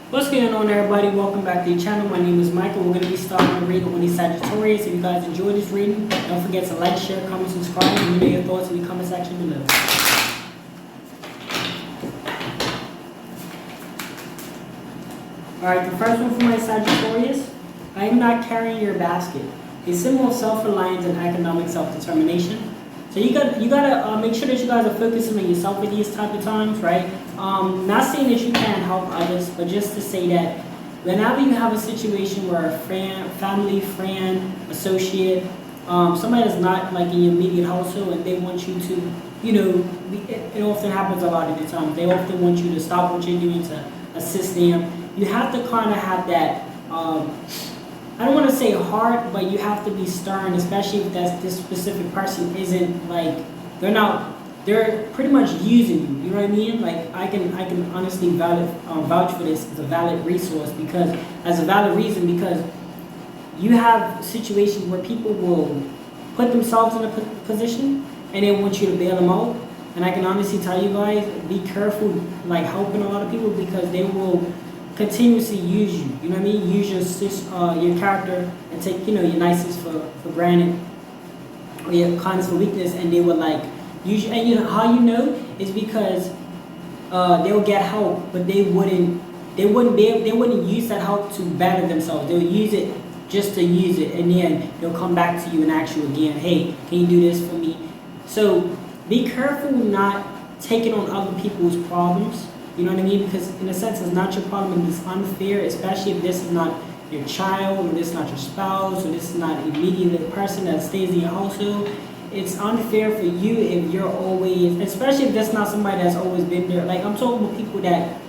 What's going on, everybody? Welcome back to the channel. My name is Michael. We're going to be starting a reading on the Sagittarius. If you guys enjoyed this reading, don't forget to like, share, comment, subscribe, and leave me your thoughts in the comment section below. Alright, the first one for my Sagittarius. I am not carrying your basket. A symbol of self-reliance and economic self-determination. So you gotta make sure that you guys are focusing on yourself at these type of times, right? Not saying that you can't help others, but just to say that whenever you have a situation where a friend, family, friend, associate, somebody that's not like in your immediate household, and they want you to, it often happens a lot of the time. They often want you to stop what you're doing to assist them. You have to kind of have that. I don't want to say hard, but you have to be stern, especially if this specific person isn't like, they're pretty much using you, you know what I mean? Like, I can honestly vouch for this as a valid resource, because you have situations where people will put themselves in a position and they want you to bail them out. And I can honestly tell you guys, be careful like helping a lot of people, because they will continuously use you, you know what I mean? Use your character and take, your niceness for granted, or your kindness for weakness, and they will like use you. And how you know is because they'll get help, but they wouldn't use that help to better themselves. They'll use it just to use it, and then they'll come back to you and ask you again, hey, can you do this for me? So be careful not taking on other people's problems. You know what I mean? Because in a sense, it's not your problem, and it's unfair, especially if this is not your child, or this is not your spouse, or this is not immediate person that stays in your household. It's unfair for you if you're always, especially if that's not somebody that's always been there. Like, I'm talking about people that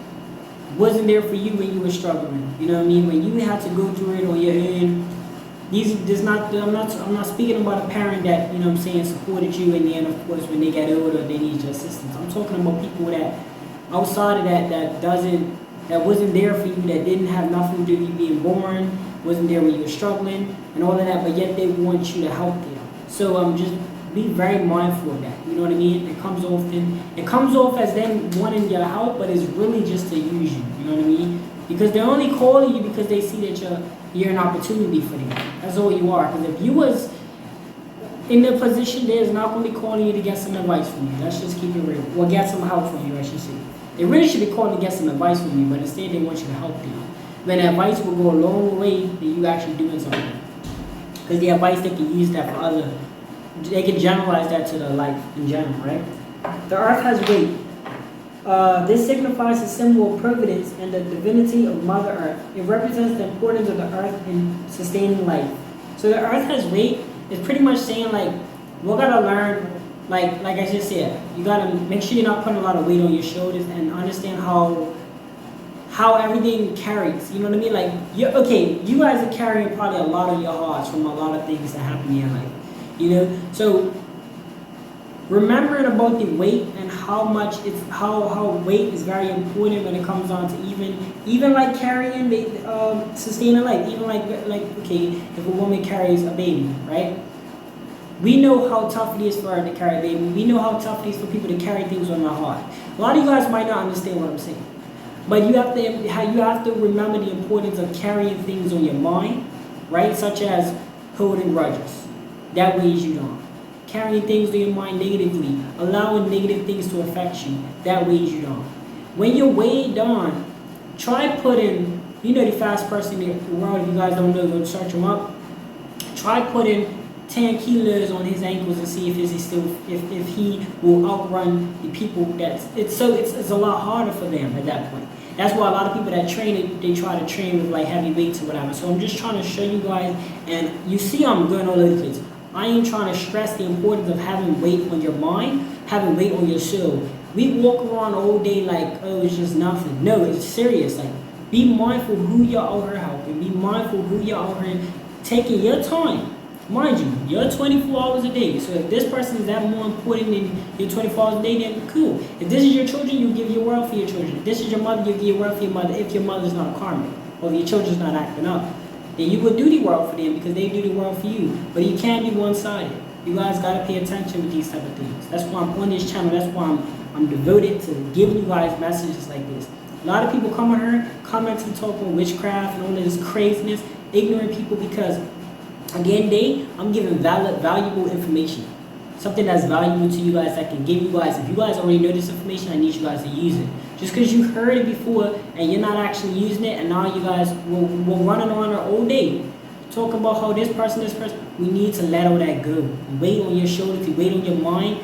wasn't there for you when you were struggling. You know what I mean? When you had to go through it on your own. I'm not speaking about a parent that, supported you, and then of course when they get older they need your assistance. I'm talking about people that outside of that wasn't there for you, that didn't have nothing to do with you being born, wasn't there when you were struggling and all of that, but yet they want you to help them. So just be very mindful of that. You know what I mean? It comes off as them wanting your help, but it's really just to use you. You know what I mean? Because they're only calling you because they see that you're an opportunity for them. That's all you are. Because if you was in their position, they're not going to be calling you to get some advice from you. Let's just keep it real. Or get some help from you, I should say. They really should be calling to get some advice from you, but instead they want you to help them. Then advice will go a long way than you actually doing something. Because the advice, they can use that for other, they can generalize that to their life in general, right? The earth has weight. This signifies a symbol of providence and the divinity of Mother Earth. It represents the importance of the earth in sustaining life. So the earth has weight. It's pretty much saying like, we gotta learn, like I just said, you gotta make sure you're not putting a lot of weight on your shoulders, and understand how everything carries. You know what I mean? Like, you guys are carrying probably a lot on your hearts from a lot of things that happen in your life. So remembering about the weight and how weight is very important when it comes down to even like carrying sustaining life. Even like okay, if a woman carries a baby, right? We know how tough it is for her to carry a baby. We know how tough it is for people to carry things on their heart. A lot of you guys might not understand what I'm saying, but you have to remember the importance of carrying things on your mind, right? Such as holding grudges. That weighs you down. Carrying things on your mind negatively, allowing negative things to affect you, that weighs you down. When you're weighed down, try putting, the fast person in the world, if you guys don't know, go search him up. Try putting 10 kilos on his ankles and see if he will outrun the people it's a lot harder for them at that point. That's why a lot of people that train, they try to train with like heavy weights or whatever. So I'm just trying to show you guys, and you see I'm going all over the place. I ain't trying to stress the importance of having weight on your mind, having weight on your soul. We walk around all day like, oh, it's just nothing. No, it's serious. Like, be mindful who you're out here helping. Be mindful who you're out here taking your time. Mind you, you're 24 hours a day. So if this person is that more important than your 24 hours a day, then cool. If this is your children, you give your world for your children. If this is your mother, you give your world for your mother. If your mother's not karmic, or if your children's not acting up, then you would do the world for them because they do the world for you. But you can't be one-sided. You guys gotta pay attention with these type of things. That's why I'm on this channel. That's why I'm devoted to giving you guys messages like this. A lot of people come on her, comment and talk about witchcraft and all this craziness, ignorant people, because again, I'm giving valuable information. Something that's valuable to you guys that can give you guys, if you guys already know this information, I need you guys to use it. Just because you heard it before and you're not actually using it, and now you guys will running on all day. Talk about how this person, we need to let all that go. Weight on your shoulders, weight on your mind,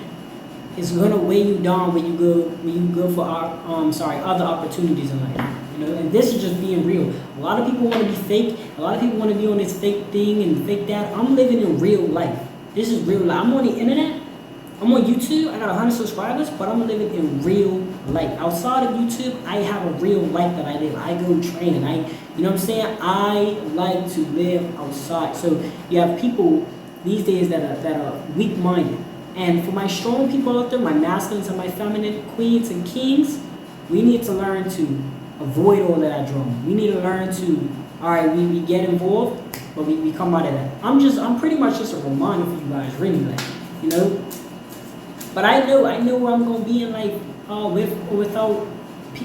it's gonna weigh you down when you go for other opportunities in life. You know, and this is just being real. A lot of people want to be fake. A lot of people want to be on this fake thing and fake that. I'm living in real life. This is real life. I'm on the internet. I'm on YouTube. I got 100 subscribers, but I'm living in real life. Outside of YouTube, I have a real life that I live. I go training. You know what I'm saying? I like to live outside. So you have people these days that are weak-minded. And for my strong people out there, my masculines and my feminine queens and kings, we need to learn to avoid all of that drama. We need to learn to, all right, we get involved, but we come out of that. I'm pretty much just a reminder for you guys, really, like, you know. But I know where I'm gonna be in life with or without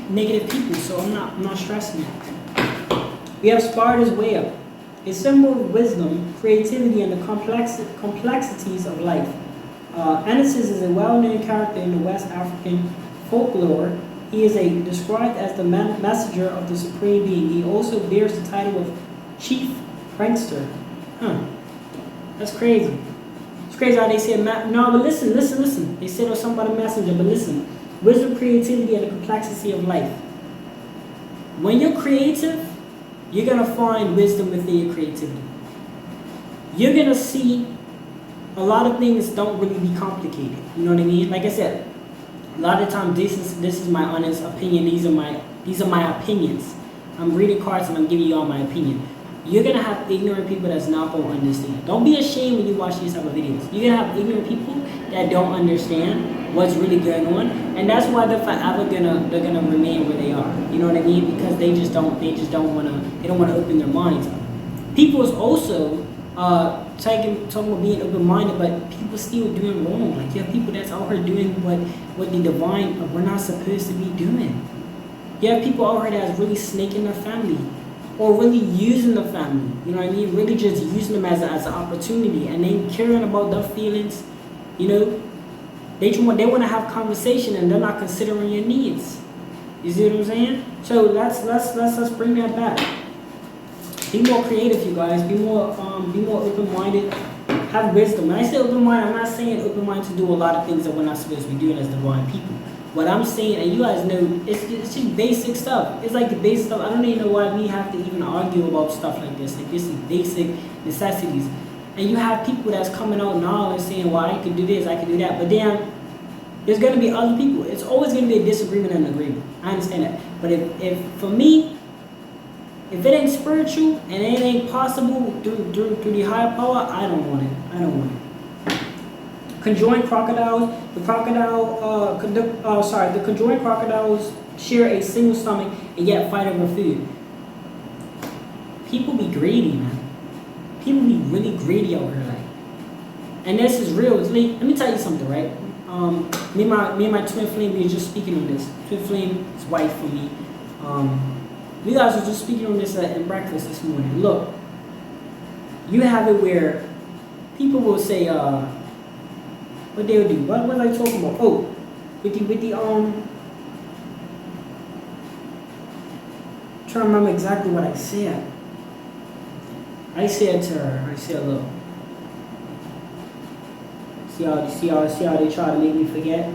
negative people, so I'm not stressing that. We have Sparta's way up, a symbol of wisdom, creativity, and the complexities of life. Anisis is a well-known character in the West African folklore. He is described as the messenger of the supreme being. He also bears the title of chief prankster. That's crazy. It's crazy how they say no, but listen. They said it was somebody messenger, but listen. Wisdom, creativity, and the complexity of life. When you're creative, you're gonna find wisdom within your creativity. You're gonna see a lot of things don't really be complicated. You know what I mean? Like I said, a lot of times this is my honest opinion. These are my opinions. I'm reading cards and I'm giving you all my opinion. You're gonna have ignorant people that's not gonna understand. Don't be ashamed when you watch these type of videos. You're gonna have ignorant people that don't understand what's really going on, and that's why they're forever gonna remain where they are. You know what I mean? Because they don't wanna open their minds up. People is also talking about being open-minded, but people still doing wrong. Like, you have people that's out here doing what the divine we're not supposed to be doing. You have people out here that's really snaking their family, or really using the family. You know what I mean? Really just using them as an opportunity, and they caring about their feelings. You know, they want to have conversation, and they're not considering your needs. You see what I'm saying? So let's bring that back. Be more creative, you guys. Be more open-minded. Have wisdom. When I say open-minded, I'm not saying open-minded to do a lot of things that we're not supposed to be doing as divine people. What I'm saying, and you guys know, it's just basic stuff. It's like the basic stuff. I don't even know why we have to even argue about stuff like this. Like, this is basic necessities. And you have people that's coming out now and saying, well, I could do this, I could do that. But then there's going to be other people. It's always going to be a disagreement and an agreement. I understand that. But if for me, if it ain't spiritual and it ain't possible through the higher power, I don't want it. Conjoined crocodiles. The conjoined crocodiles share a single stomach and yet fight over food. People be greedy, man. People be really greedy over here, like. And this is real. Let me tell you something, right? Me and my twin flame, we were just speaking on this. Twin flame is wife for me. We guys were just speaking on this in breakfast this morning. Look, you have it where people will say, what they'll do. What was I talking about? Oh, with the trying to remember exactly what I said. I said to her, look. See how they try to make me forget?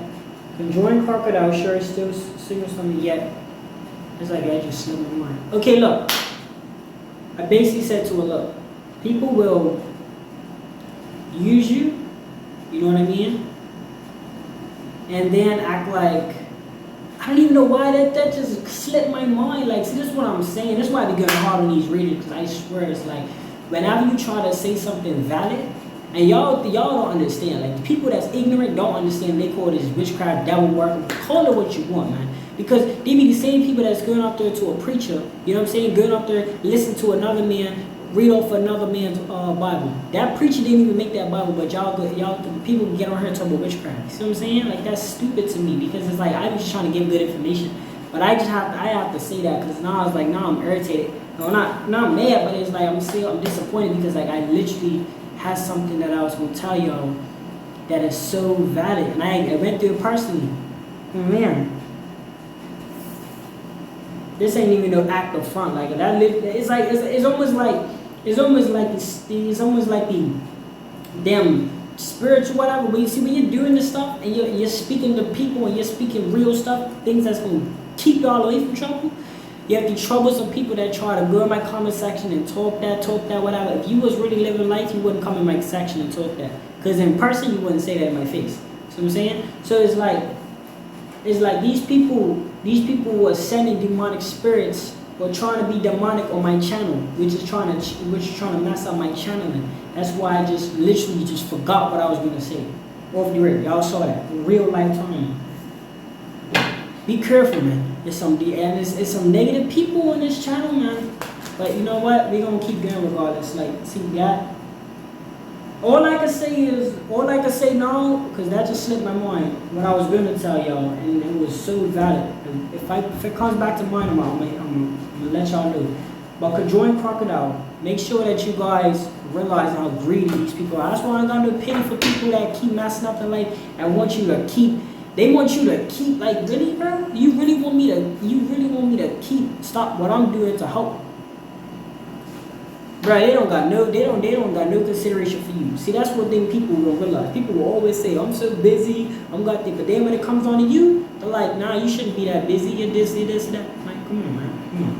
Conjoined crocodile sure is still single something yet. It's like I just slipped my mind. Okay, look. I basically said to her, look, people will use you, you know what I mean? And then act like, I don't even know why that just slipped my mind. Like, see, this is what I'm saying. This is why I be getting hard on these readings, because I swear it's like, whenever you try to say something valid, and y'all don't understand. Like, the people that's ignorant don't understand. They call this witchcraft, devil work. Call it what you want, man. Because they be the same people that's going up there to a preacher, you know what I'm saying? Going up there, listen to another man, read off another man's Bible. That preacher didn't even make that Bible, but people get on here and talk about witchcraft. You see what I'm saying? Like, that's stupid to me, because it's like, I'm just trying to give good information. But I have to say that because now it's like now I'm irritated. No, not mad, but it's like I'm disappointed because like I literally had something that I was gonna tell y'all that is so valid, and I went through it personally. Man, this ain't even no act of front like that. It's like it's almost like the damn spiritual whatever. But you see when you're doing this stuff and you're speaking to people and you're speaking real stuff, things that's gonna keep y'all away from trouble. You have the troublesome people that try to go in my comment section and talk that, whatever. If you was really living life, you wouldn't come in my section and talk that. Because in person, you wouldn't say that in my face. See what I'm saying? So it's like these people were sending demonic spirits or trying to be demonic on my channel, which is trying to mess up my channel. That's why I just literally just forgot what I was gonna say. Off the rip, y'all saw that real life time. Be careful, man. It's some negative people on this channel, man. But you know what? We're gonna keep going regardless. Like, see that? All I can say now, because that just slipped my mind, what I was gonna tell y'all, and it was so valid. If it comes back to mind, I'm gonna let y'all know. But conjoined crocodile, make sure that you guys realize how greedy these people are. That's why I got no pity for people that keep messing up in life and want you to keep. They want you to keep, like, really, bro? You really want me to stop what I'm doing to help? Bro, they don't got no consideration for you. See, that's one thing people don't realize. People will always say, I'm so busy, but then when it comes on to you, they're like, nah, you shouldn't be that busy, you're this, that. Like, come on, man, come on.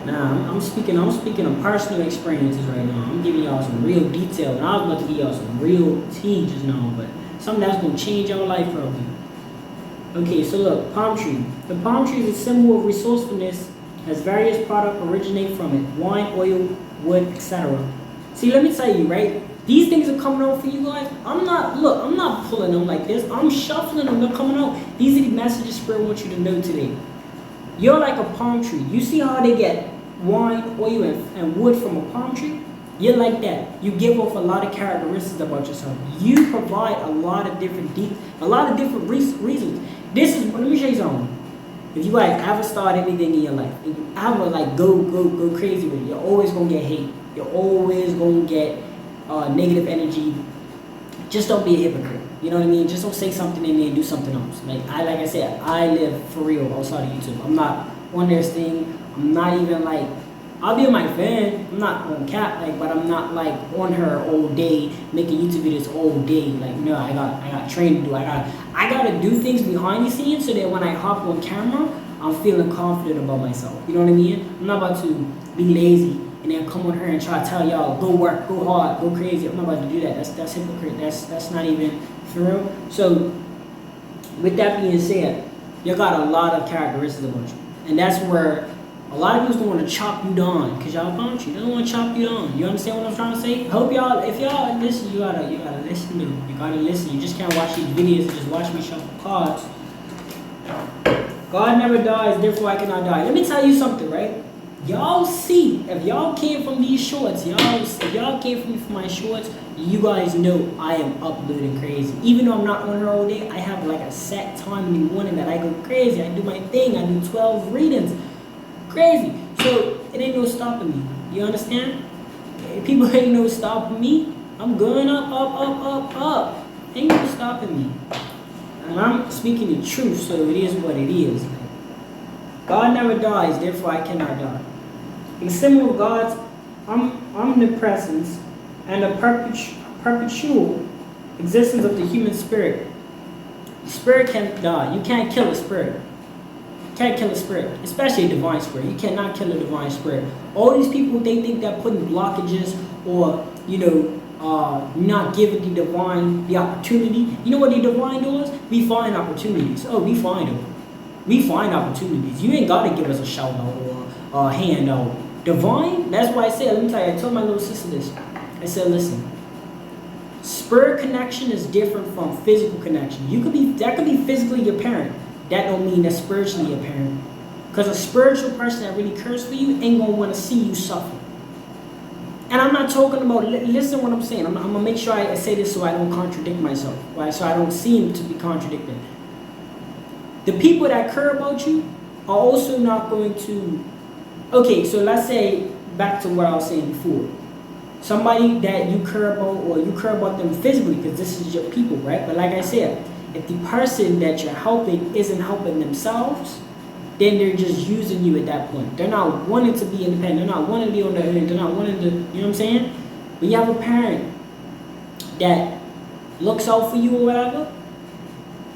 Nah, I'm speaking of personal experiences right now. I'm giving y'all some real detail, and I was about to give y'all some real tea just now, but something that's going to change your life probably. Okay, so look, palm tree. The palm tree is a symbol of resourcefulness as various products originate from it. Wine, oil, wood, etc. See, let me tell you, right? These things are coming out for you guys. I'm not pulling them like this. I'm shuffling them. They're coming out. These are the messages Spirit wants you to know today. You're like a palm tree. You see how they get wine, oil, and wood from a palm tree? You're like that. You give off a lot of characteristics about yourself. You provide a lot of different reasons. Let me show you something. If you guys ever start anything in your life, and you ever like go crazy with it, you're always gonna get hate. You're always gonna get negative energy. Just don't be a hypocrite. You know what I mean? Just don't say something in there and do something else. Like I said, I live for real outside of YouTube. I'm not on this thing. I'm not even like. I'll be on my fan. I'm not on cap, like, but I'm not like on her all day making YouTube videos all day. Like, no, I got training to do. I gotta do things behind the scenes so that when I hop on camera, I'm feeling confident about myself. You know what I mean? I'm not about to be lazy and then come on her and try to tell y'all go work, go hard, go crazy. I'm not about to do that. That's hypocrite. That's not even for real. So, with that being said, you got a lot of characteristics about you, and that's where. A lot of people want to chop you down because y'all palm tree. They don't want to chop you down. You understand what I'm trying to say? I hope y'all, if y'all listen, you gotta listen to me. You gotta listen. You just can't watch these videos and just watch me shuffle cards. God never dies, therefore I cannot die. Let me tell you something, right? Y'all see, if y'all came from these shorts, if y'all came from me for my shorts, you guys know I am uploading crazy. Even though I'm not on her all day, I have like a set time in the morning that I go crazy. I do my thing. I do 12 readings. Crazy. So it ain't no stopping me. You understand? People ain't no stopping me. I'm going up. Ain't no stopping me. And I'm speaking the truth, so it is what it is. God never dies, therefore I cannot die. A symbol of God's omnipresence and the perpetual existence of the human spirit. The spirit can't die. You can't kill a spirit. Can't kill a spirit, especially a divine spirit. You cannot kill a divine spirit. All these people, they think that putting blockages or, not giving the divine the opportunity. You know what the divine does? We find opportunities. Oh, we find them. We find opportunities. You ain't got to give us a shout out or a hand out. Divine, that's why I said, let me tell you, I told my little sister this. I said, listen, spirit connection is different from physical connection. That could be physically your parent. That don't mean that's spiritually your parent. Because a spiritual person that really cares for you ain't going to want to see you suffer. And I'm not talking about, listen to what I'm saying. I'm going to make sure I say this so I don't contradict myself. Right? So I don't seem to be contradicted. The people that care about you are also not going to. Okay, so let's say back to what I was saying before. Somebody that you care about, or you care about them physically, because this is your people, right? But like I said, if the person that you're helping isn't helping themselves, then they're just using you at that point. They're not wanting to be independent. They're not wanting to be on their own. They're not wanting to, you know what I'm saying? When you have a parent that looks out for you or whatever,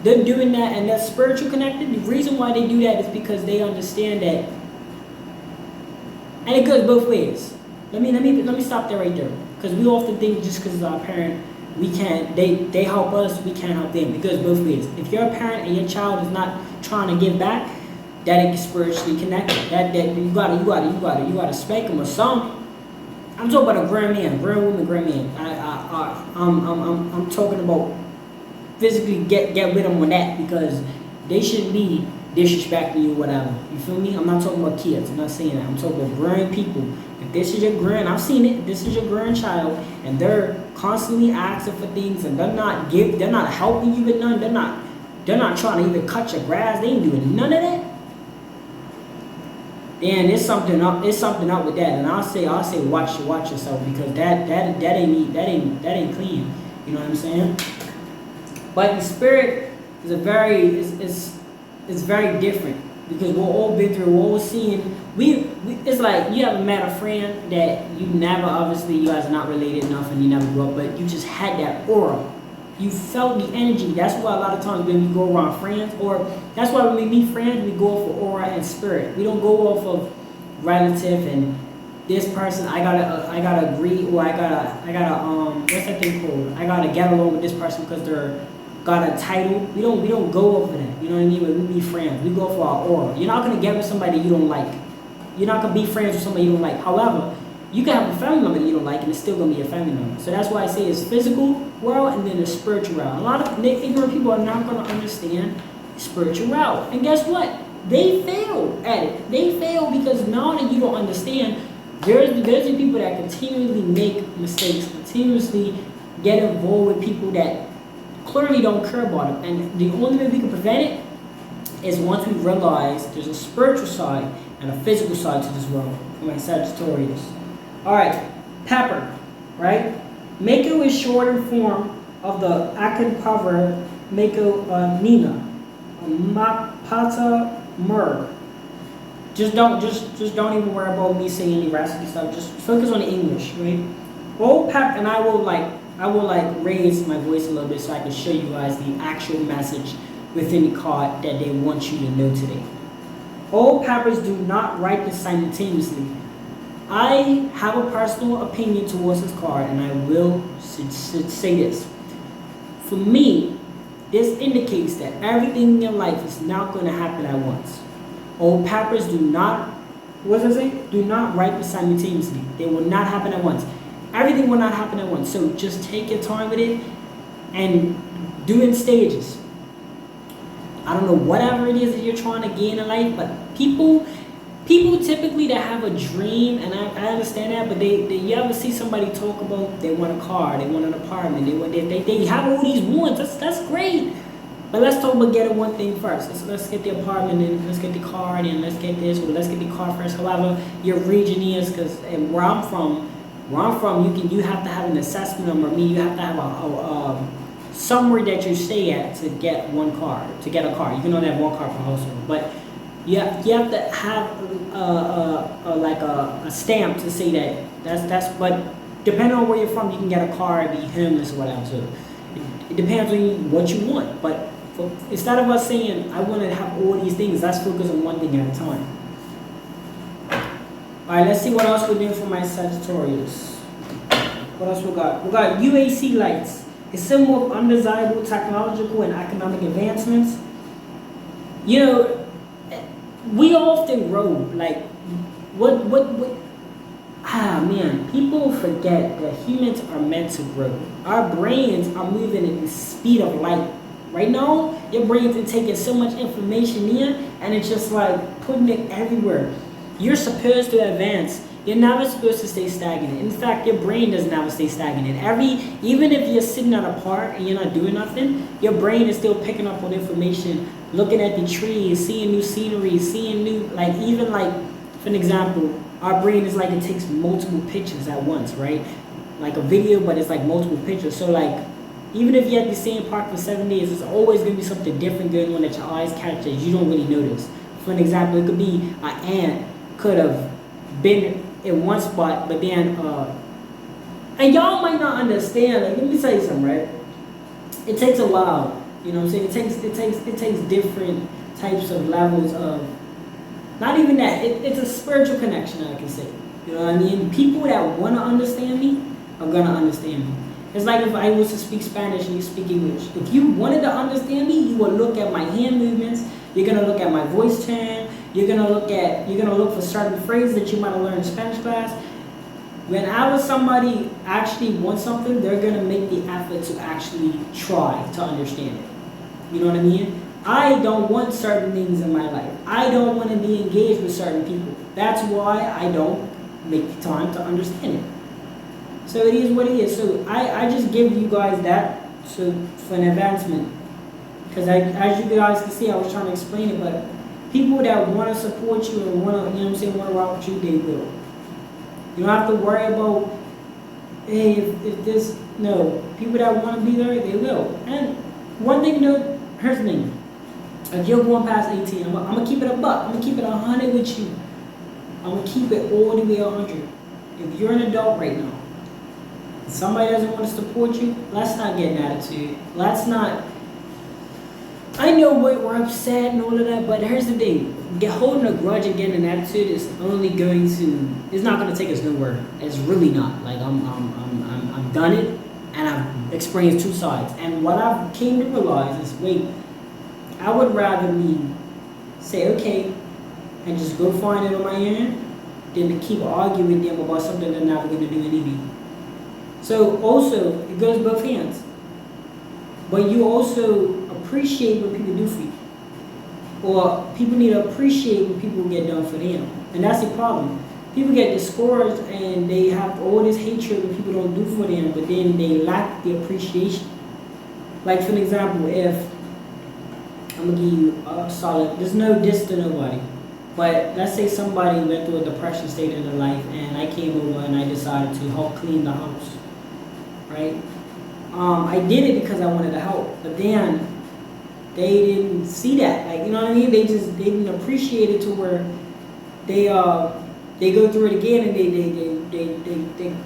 they're doing that, and that's spiritual connected. The reason why they do that is because they understand that, and it goes both ways. Let me stop there right there, because we often think just because it's our parent, we can't. They help us, we can't help them. It goes both ways. If you're a parent and your child is not trying to give back, that is spiritually connected. That you gotta spank them or something. I'm talking about a grown man, grown woman, grown man. I'm talking about physically get with them on that, because they shouldn't be disrespecting you or whatever. You feel me? I'm not talking about kids. I'm not saying that. I'm talking about grown people. If this is your grown, I've seen it. This is your grown child, and they're constantly asking for things, and they're not helping you with none. They're not trying to even cut your grass. They ain't doing none of that. And it's something up with that. And I'll say watch yourself, because that ain't clean. You know what I'm saying? But the spirit is is very different, because we're all been through, we're all seeing. It's like you ever met a friend that you never, obviously you guys are not related enough and you never grew up, but you just had that aura. You felt the energy. That's why a lot of times when we go around friends, or that's why when we meet friends, we go off of aura and spirit. We don't go off of relative and this person. I gotta agree, or I gotta what's that thing called? I gotta get along with this person because they're got a title. We don't go off of that. You know what I mean? When we be friends, we go for our aura. You're not gonna get with somebody you don't like. You're not gonna be friends with somebody you don't like. However, you can have a family member that you don't like, and it's still gonna be a family member. So that's why I say it's physical world and then the spiritual world. A lot of ignorant people are not gonna understand the spiritual world. And guess what? They fail at it. They fail because now that you don't understand, there's the people that continually make mistakes, continuously get involved with people that clearly don't care about them. And the only way we can prevent it is once we realize there's a spiritual side and a physical side to this world. For my Sagittarius. Alright, pepper, right? Mako is shortened form of the Akan proverb Mako Nina. Mapata Mur. Just don't even worry about me saying any recipe stuff. Just focus on the English, right? Old pep, and I will raise my voice a little bit so I can show you guys the actual message within the card that they want you to know today. All peppers do not ripen simultaneously. I have a personal opinion towards this card, and I will say this. For me, this indicates that everything in your life is not going to happen at once. All peppers do not, what does it say? Do not ripen simultaneously. They will not happen at once. Everything will not happen at once. So just take your time with it and do it in stages. I don't know whatever it is that you're trying to gain in life, but people typically that have a dream, and I understand that, but you ever see somebody talk about they want a car, they want an apartment, they have all these wants. That's great. But let's talk about getting one thing first. Let's get the apartment, and let's get the car, and let's get this, or let's get the car first. However your region is, because where I'm from, you have to have an assessment number. You have to have a somewhere that you stay at to get one car, to get a car. You can only have one car per household, but you have to have a stamp to say that's. But depending on where you're from, you can get a car and be homeless or whatever. So it depends on what you want. But instead of us saying I want to have all these things, let's focus on one thing at a time. All right, let's see what else we're doing for my Sagittarius. What else we got? We got UAC lights. A symbol of undesirable technological and economic advancements. You know, we often grow like people forget that humans are meant to grow. Our brains are moving at the speed of light. Right now, your brains are taking so much information in, and it's just like putting it everywhere. You're supposed to advance. You're never supposed to stay stagnant. In fact, your brain does never stay stagnant. Even if you're sitting at a park and you're not doing nothing, your brain is still picking up on information looking at the trees, seeing new scenery, seeing new, like even like, for an example, our brain is like it takes multiple pictures at once, right? Like a video, but it's like multiple pictures. So like, even if you're at the same park for 7 days, there's always gonna be something different going on that your eyes catch that you don't really notice. For an example, it could be an ant could have been in one spot, but then, and y'all might not understand. Like, let me tell you something, right? It takes a while. You know what I'm saying? It takes different types of levels of, not even that. It's a spiritual connection, I can say. You know what I mean? People that want to understand me are gonna understand me. It's like if I was to speak Spanish and you speak English. If you wanted to understand me, you would look at my hand movements. You're gonna look at my voice tone. You're gonna look for certain phrases that you might have learned in Spanish class. Whenever somebody actually wants something, they're gonna make the effort to actually try to understand it. You know what I mean? I don't want certain things in my life. I don't want to be engaged with certain people. That's why I don't make the time to understand it. So it is what it is. So I just give you guys that for an advancement. Because as you guys can see, I was trying to explain it, but people that want to support you and want to, you know what I'm saying, want to rock with you, they will. You don't have to worry about, hey, if this, no. People that want to be there, they will. And one thing, here's the thing. If you're going past 18, I'm going to keep it a buck. I'm going to keep it 100 with you. I'm going to keep it all the way 100. If you're an adult right now, somebody doesn't want to support you, let's not get an attitude. Let's not. I know we're upset and all of that, but here's the thing: holding a grudge and getting an attitude is only going to. It's not going to take us nowhere. It's really not. Like I'm done it, and I've experienced two sides. And what I've came to realize is, wait, I would rather me say okay, and just go find it on my own, than to keep arguing with them about something they're not going to do anything. So also, it goes both hands. But you also appreciate what people do for you. Or people need to appreciate what people get done for them. And that's the problem. People get discouraged and they have all this hatred when people don't do for them, but then they lack the appreciation. Like for an example, if, I'm going to give you a solid, there's no diss to nobody. But let's say somebody went through a depression state in their life and I came over and I decided to help clean the house. Right? I did it because I wanted to help, but then they didn't see that. Like, you know what I mean? They didn't appreciate it to where they go through it again and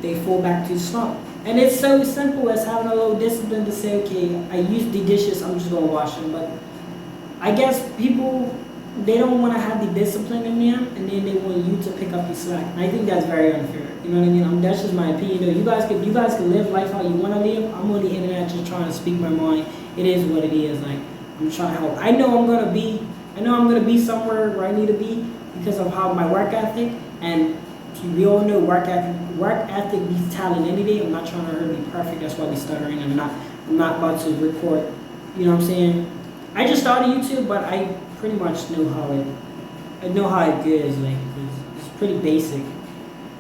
they fall back to the slump. And it's so simple as having a little discipline to say, okay, I use the dishes, I'm just gonna wash them. But I guess people, they don't want to have the discipline in them, and then they want you to pick up the slack. And I think that's very unfair. You know what I mean? That's just my opinion. Though you guys can live life how you want to live. I'm on the internet just trying to speak my mind. It is what it is. Like, I'm trying to help. I know I'm gonna be somewhere where I need to be because of how my work ethic. And we all know work ethic beats talent any day. I'm not trying to be perfect. That's why we stuttering. I'm not about to record. You know what I'm saying? I just started YouTube, but I pretty much know how it goes. Like, it's pretty basic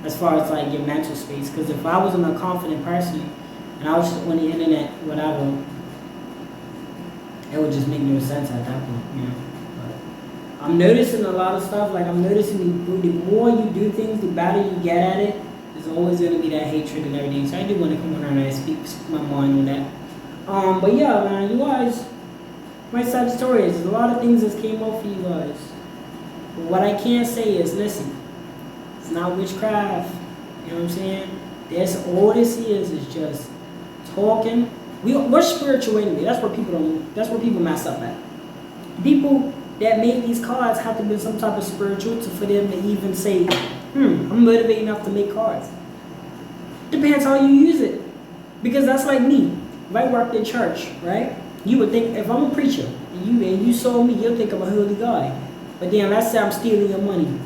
as far as like your mental space. Because if I wasn't a confident person and I was just on the internet, whatever, it would just make no sense at that point, you know. But I'm noticing a lot of stuff. Like, I'm noticing the more you do things, the better you get at it. There's always gonna be that hatred and everything. So I do want to come on and speak my mind on that. But yeah, man, you guys. My Sagittarius, there's a lot of things that came up for you guys. But what I can say is, listen, it's not witchcraft. You know what I'm saying? All this is just talking. We're spiritual anyway. That's what people mess up at. People that make these cards have to be some type of spiritual for them to even say, I'm motivated enough to make cards. Depends how you use it. Because that's like me. If I worked in church, right? You would think, if I'm a preacher, and you saw me, you'll think I'm a holy guy. But then let's say I'm stealing your money.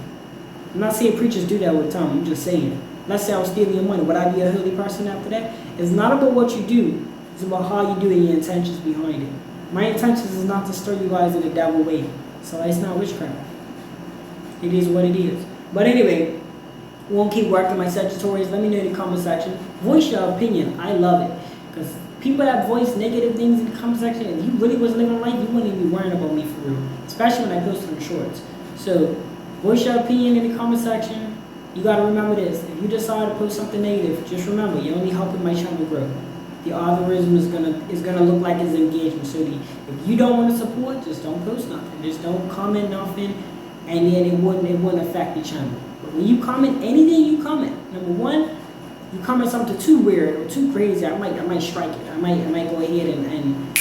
I'm not saying preachers do that all the time, I'm just saying. Let's say I'm stealing your money. Would I be a holy person after that? It's not about what you do. It's about how you do it and your intentions behind it. My intentions is not to stir you guys in the devil way. So it's not witchcraft. It is what it is. But anyway, we won't keep working my Sagittarius. Let me know in the comment section. Voice your opinion. I love it. Because people that voice negative things in the comment section, if you really was living life, you wouldn't even be worrying about me for real. Especially when I post on shorts. So voice your opinion in the comment section. You gotta remember this. If you decide to post something negative, just remember you're only helping my channel grow. The algorithm is gonna look like it's engagement. So if you don't want to support, just don't post nothing. Just don't comment nothing, and then it wouldn't affect the channel. But when you comment anything, you comment. Number one, you comment something too weird or too crazy, I might strike it. I might go ahead and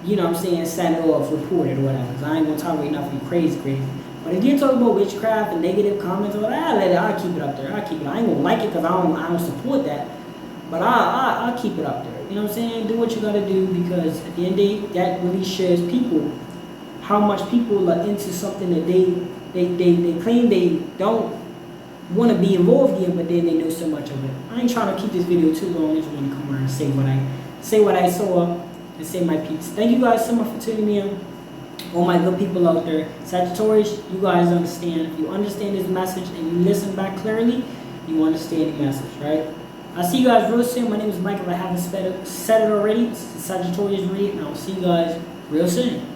you know what I'm saying, send it off, report it or whatever. So I ain't gonna tolerate nothing crazy. But if you're talking about witchcraft and negative comments, I'll keep it up there. I'll keep it. I ain't gonna like it because I don't support that. But I'll keep it up there. You know what I'm saying? Do what you gotta do, because at the end of the day, that really shows people how much people are into something that they claim they don't want to be involved in, but then they know so much of it. I ain't trying to keep this video too long. I just want to come around and say what I saw and say my piece. Thank you guys so much for tuning me in. All my good people out there, Sagittarius, you guys understand. If you understand this message and you listen back clearly, you understand the message, right? I'll see you guys real soon. My name is Michael. I haven't said it already. It's Sagittarius Read, and I'll see you guys real soon.